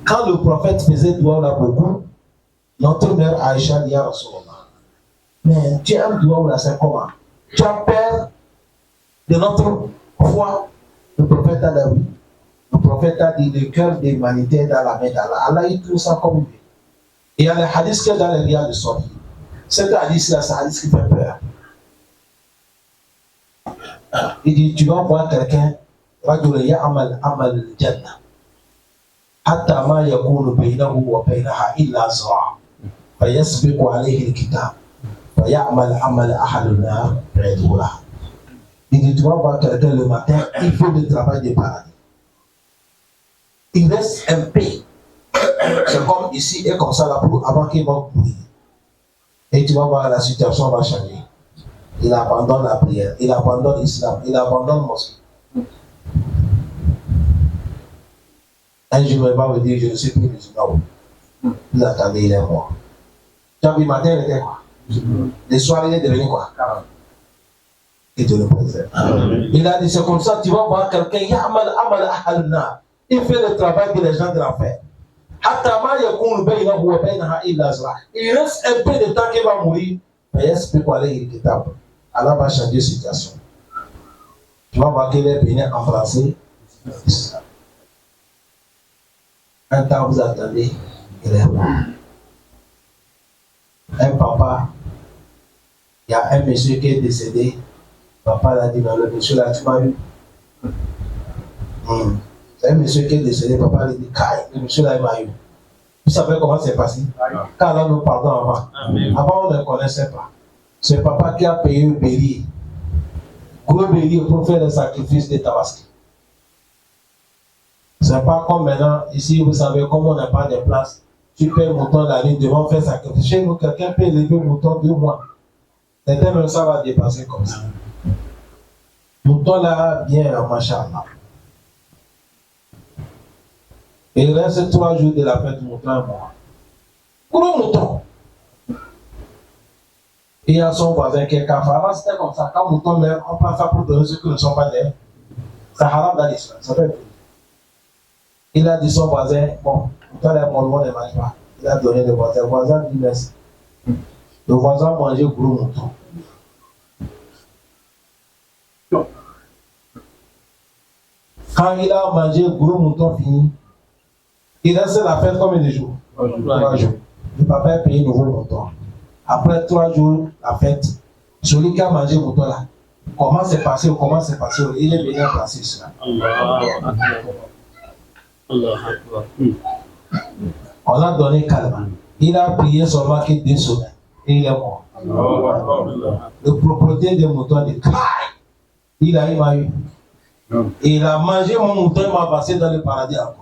Quand le prophète faisait doigt là beaucoup, notre mère Aïcha dit à Rasulullah, mais tu aimes doigt là, c'est comment? Tu as peur de notre foi? Le prophète a dit oui. Le prophète a dit le cœur de l'humanité est dans la main d'Allah. Allah il trouve ça comme lui. Et il y a les hadiths qui sont dans les rias de Sahih. Cet hadith là, c'est un hadith qui fait peur. Il dit, tu vas voir quelqu'un, رجل يعمل عمل الجنة حتى ما يكون بينه وبينها إلا ذراع فيسبق عليه الكتاب فيعمل عمل أهل النار فيدخلها. Il dit, tu vas voir quelqu'un le matin, il fait le travail des paradis. Il reste un peu. C'est comme ici et comme ça là pour avant qu'il va mourir. Et tu vas voir la situation va changer. Il abandonne la prière, il abandonne l'islam, il abandonne le mosquée. Un jour, il va me dire, je ne suis plus musulman. Il attendait, il est mort. Tu as vu, matin, il était quoi? Le soir, il est devenu quoi? Et Dieu le préserve. Il a dit, c'est comme ça, tu vas voir quelqu'un, il fait le travail que les gens de l'enfer. Il reste un peu de temps qu'il va mourir. Allah va changer la situation. Tu vas voir qu'il est venu embrasser l'islam. Un temps vous attendez, il est mort. Un papa, il y a un monsieur qui est décédé. Papa l'a dit, mais le monsieur là, tu m'as eu. C'est un monsieur qui est décédé. Papa lui dit, le monsieur là, il m'a eu. Vous savez comment c'est passé? Car là, nous pardon avant. Avant, on ne connaissait pas. C'est papa qui a payé le bélier. Gros bélier pour faire le sacrifice de Tabaski. C'est pas comme maintenant, ici, vous savez, comme on n'a pas de place, tu payes le mouton la ligne devant faire sacrifice. Chez nous, quelqu'un peut élever le mouton 2 mois. Certains même ça va dépasser comme ça. Mouton là, bien, machallah. Et il reste 3 jours de la fête du mouton à moi. Gros mouton. Et il y a son voisin qui est cafard. Avant, c'était comme ça. Quand mouton meurt, on prend ça pour donner ceux qui ne sont pas nés. C'est haram dans l'islam. Ça fait. Il a dit son voisin, bon, quand les Mollois ne mangent pas, il a donné le voisin. Le voisin dit merci. Le voisin mangeait gros mouton. Quand il a mangé gros mouton fini, il reste la fête combien de jours? 3 jours. Le papa a payé nouveau mouton. Après 3 jours, la fête, celui qui a mangé le mouton là, comment c'est passé, il est venu passer cela. On l'a donné calme. Il a prié seulement qu'il 2 semaines et il est mort. Le propriétaire des moutons dit il m'a eu. Et il a mangé mon mouton, il m'a passé dans le paradis encore.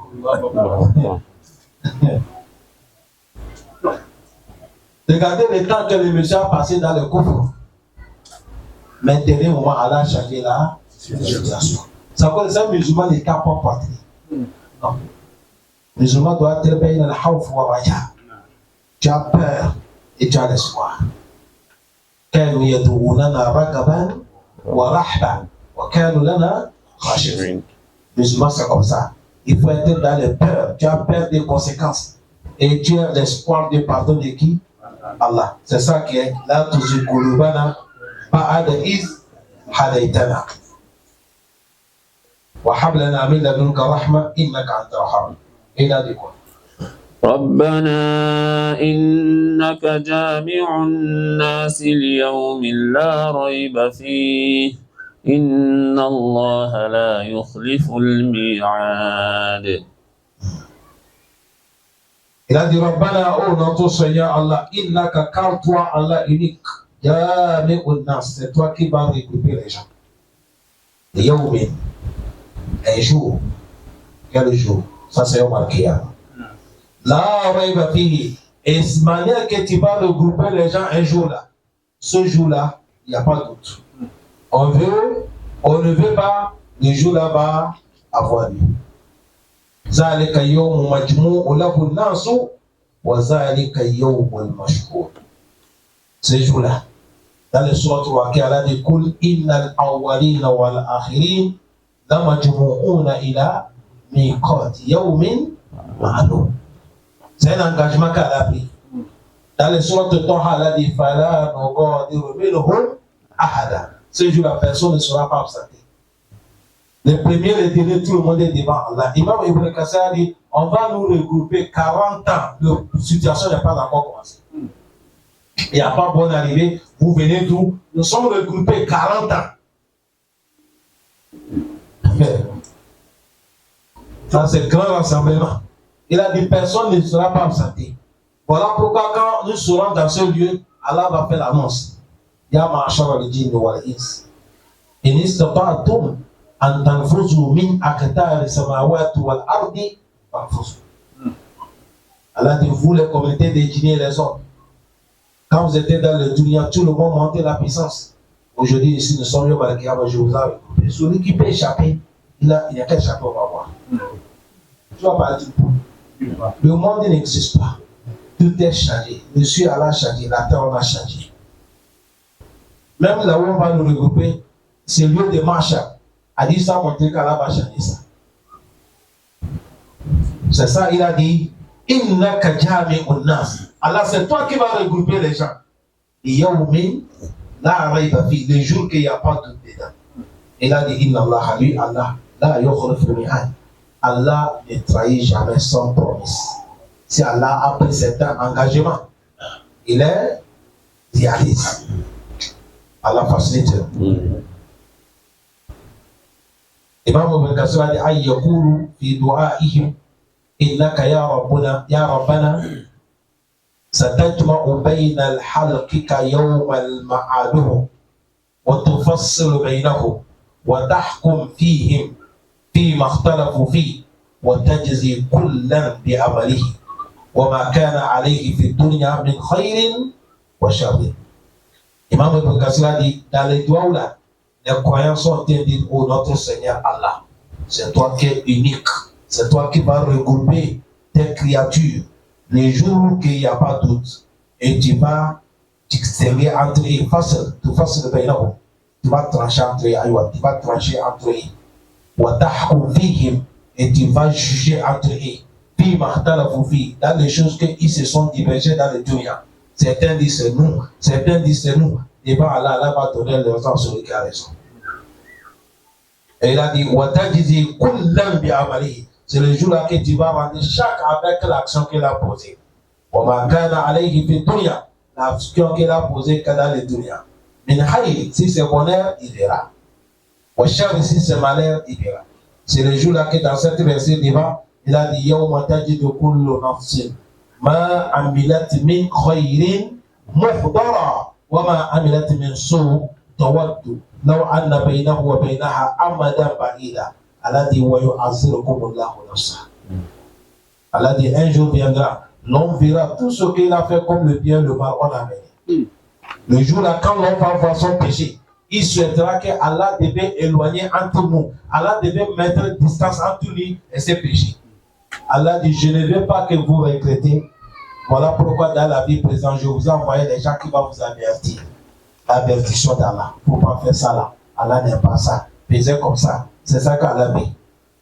Regardez le temps que le monsieur a passé dans le coffre. Maintenant, moment, Allah a changé la situation. Ça veut dire que les musulmans n'est pas porté. Non. Les musulmans doivent être bien dans le khawf wa raja. Tu as peur et tu as l'espoir. كانوا يدعوننا رغبا ورهبا وكانوا لنا خاشعين. Musulman, c'est comme ça. Il faut être dans les peurs. Tu as peur des conséquences. Et tu as l'espoir du pardon de qui? Allah. C'est ça qui est là, tout ce qulubana ba'da iz hadaytana. Wa hab lana min ladunka rahma innaka antal wahhab. Il a dit quoi? ربنا إنك جامع الناس ليوم لا ريب فيه إن الله لا يخلف الميعاد. Il a dit Rabbana, oh notre Seigneur Allah, innaka, car toi Allah unique, jami'un nas, c'est toi qui vas regrouper les gens. Yawmin, un jour, quel jour? Ça c'est Yawm al-Qiyamah. La rayba fihi, et de manière que tu vas regrouper les gens un jour là, ce jour-là, il n'y a pas de doute. On ne veut pas, le jour là-bas, avoir lieu. ذلك يوم مجموع له الناس وذلك يوم المشهور. Ce jour-là, dans le sourate Waqi'a, Allah dit Qul innal awwalina wal akhirin lamajmu'una ila miqati yawmin ma'lum. C'est un engagement qu'elle a pris. Dans le sourate Taha, Allah dit Fala nughadiru minhum ahada. Ce jour-là, personne ne sera pas absenté. Le premier, le dernier, tout le monde est devant Allah. Imam Ibn Kassir a dit, on va nous regrouper 40 ans. La situation n'est pas encore commencée. Il n'y a pas bonne arrivée. Vous venez d'où? Nous sommes regroupés 40 ans. Ça, c'est grand rassemblement. Il a dit, personne ne sera pas absenté. Voilà pourquoi quand nous serons dans ce lieu, Allah va faire l'annonce. Ya ma'ashara al-jinn wal-ins. In istata'tum an tanfuzu min aqtari samawati wal ardi fanfuzu. Allah dit, vous les communautés des djinns et les hommes, quand vous étiez dans le dunya, tout le monde montait la puissance. Aujourd'hui, ici, nous sommes Yawm al-Qiyamah, je vous ai recoupé. Celui qui peut échapper, il n'y a qu'à échapper, on va voir. Tu vas pas dire pour. Le monde n'existe pas. Tout est changé. Monsieur Allah a changé, la terre on a changé. Même là où on va nous regrouper, c'est le lieu de marche. A dit ça, montrer qu'Allah va changer ça. C'est ça, il a dit Innaka jami'un nas. Allah, c'est toi qui vas regrouper les gens. Yawmin la rayba fi, le jour qu'il n'y a pas de doute dedans. Il a dit Inna Allah, lui, Allah, la yukhlifu al-mi'ad. Allah ne trahit jamais son promesse. si Allah a pris certains engagements, il est réaliste. Allah facilite. Imam Ibn Kathir a dit ay yaqulu fi du'aihim innaka ya rabbana satajma'u bayna al-halqika yawma al-ma'aduhum wa tufassilu baynahum wa tahkum fihim فيما اختلفوا فيه وتجزي كلا بعمله وما كان عليه في الدنيا من خير وشر. Imam Ibn Kathir a dit dans les doigts là, les croyants sont dit au notre Seigneur Allah, c'est toi qui es unique, c'est toi qui vas regrouper tes créatures les jours qu'il n'y a pas de doute et tu vas distinguer entre eux, tu fasses le bain, tu vas trancher entre eux, tu vas trancher entre eux. Et tu vas juger entre eux dans les choses qu'ils se sont divergés dans le dunya. Certains disent c'est nous, certains disent c'est nous. Et bien Allah va donner le temps sur celui qui a raison. Et il a dit c'est le jour là que tu vas rendre chaque avec l'action qu'il a posée. L'action qu'il a posée que dans le dunya. Si c'est bonheur, il verra. Si c'est malheur, il verra. C'est le jour là que dans cette verset devant, il a dit Yawma tajidu kullu nafsin ma amilat min khayrin muhdara wa ma amilat min su' tawaddu law anna baynahu wa baynaha amadan ba'ida. Allah dit wa yu'azzirukum Allahu nafsa. Allah dit un jour viendra, l'homme verra tout ce qu'il a fait comme le bien, le mal, on a mené. Le jour là, quand l'homme va voir son péché, il souhaitera que Allah devait éloigner entre nous. Allah devait mettre distance entre lui et ses péchés. Allah dit, je ne veux pas que vous regrettez. Voilà pourquoi dans la vie présente, je vous ai envoyé des gens qui vont vous avertir. L'avertition d'Allah. Il ne faut pas faire ça là. Allah n'aime pas ça. Faisez comme ça. C'est ça qu'Allah dit.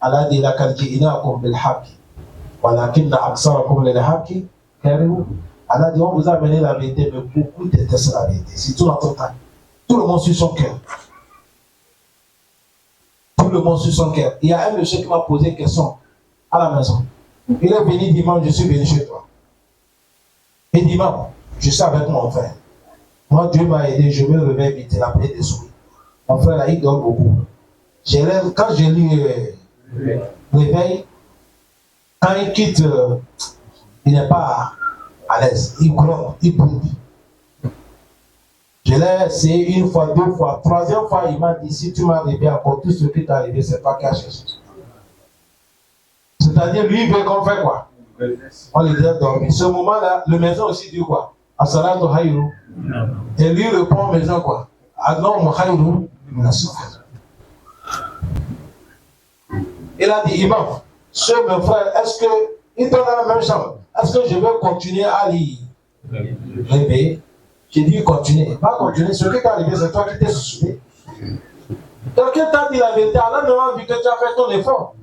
Allah dit, la kalji'inakum bil haqq. Walakinna aksarakum lil haqq karihun. Allah dit, on vous a amené la vérité, mais beaucoup détestent la vérité. C'est tout notre temps. Tout le monde sur son cœur. Tout le monde sur son cœur. Il y a un monsieur qui m'a posé une question à la maison. Il est venu dimanche, je suis venu chez toi. Et dimanche, je suis avec mon frère. Moi, Dieu m'a aidé, je me réveille vite, il a pris des souris. Mon frère là, il dort beaucoup. Quand je lui réveille, quand il quitte, il n'est pas à l'aise. Il gronde, il brûle. Je l'ai essayé une fois, deux fois, troisième fois, il m'a dit, si tu m'as réveillé encore, tout ce qui t'est arrivé, c'est toi qui as cherché. C'est-à-dire, lui, il veut qu'on fait quoi? On lui dit dormir. Ce moment-là, le maison aussi dit quoi? Assalatu hayru. Et lui répond maison quoi? Adnom hayru. Il a dit, imam, ce mon frère, est-ce que, il donne dans la même chambre, est-ce que je vais continuer à lui réveiller? J'ai dit continue, pas continuer. Ce qui t'est arrivé, c'est toi qui t'es suicidé. Quelqu'un t'a dit la vérité, Allah ne m'a vu que tu as fait ton effort.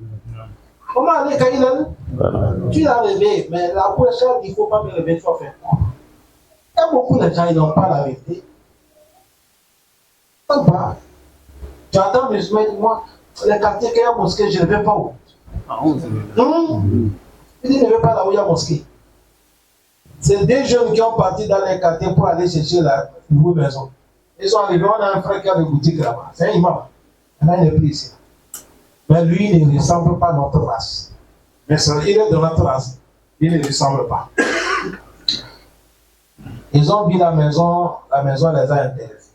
Comment aller quand il est? Tu l'as réveillé, mais la prochaine, il ne faut pas me réveiller, tu vas faire quoi? Il y a beaucoup de gens, ils n'ont pas la vérité. Donc, bah, tu attends, mais moi, les quartiers qu'il y a mosquée, je ne vais pas où. Il dit, ne vais pas là où il y a mosquée. C'est des jeunes qui ont parti dans les quartiers pour aller chercher la nouvelle maison. Ils sont arrivés, on a un frère qui a des boutiques là-bas. C'est un imam. Il a une pris ici. Mais lui, il ne ressemble pas à notre race. Mais il est de notre race. Il ne ressemble pas. Ils ont vu la maison les a intéressés.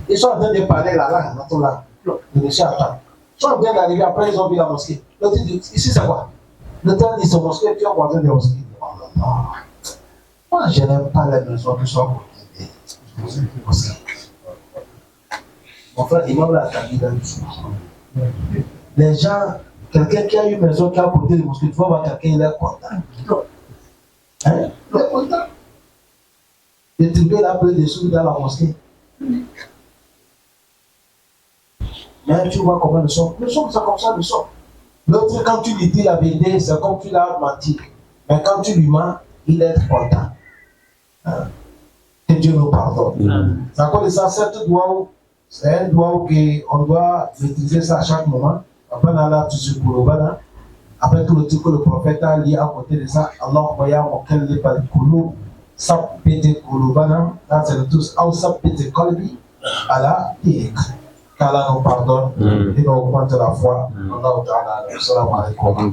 Ils sont en train de parler la langue, notre langue. Le monsieur attend. Ils sont en train d'arriver, après ils ont vu la mosquée. L'autre dit, ici c'est quoi? Le temps dit, c'est mosquée, tu es voisin de mosquée. Non. Moi, je n'aime pas les maisons qui sont mosquées. Mon frère, il m'a attendu dans le soir. Les gens, quelqu'un qui a une maison qui a côté de mosquée, tu vas voir quelqu'un, il est content. Hein? Il est content. Il tribue là près des sous dans la mosquée. Mais tu vois comment nous sommes. Nous sommes comme ça, nous sommes. L'autre, quand tu lui dis la vérité, c'est comme tu l'as menti. Mais quand tu lui mens, il est content. Hein? Que Dieu nous pardonne. C'est à cause de ça, c'est un doigt qu'on doit maîtriser ça à chaque moment. Après, on a là tout ce pour le bas. Après tout le truc que le prophète a lié à côté de ça, Allahumma ya muqallibal qulub, sabbit qulubana, là c'est le tous, ou sabbit qalbi ala dinik. Qu'Allah nous pardonne et nous augmente la foi. Allah ta'ala, assalamu alaikum.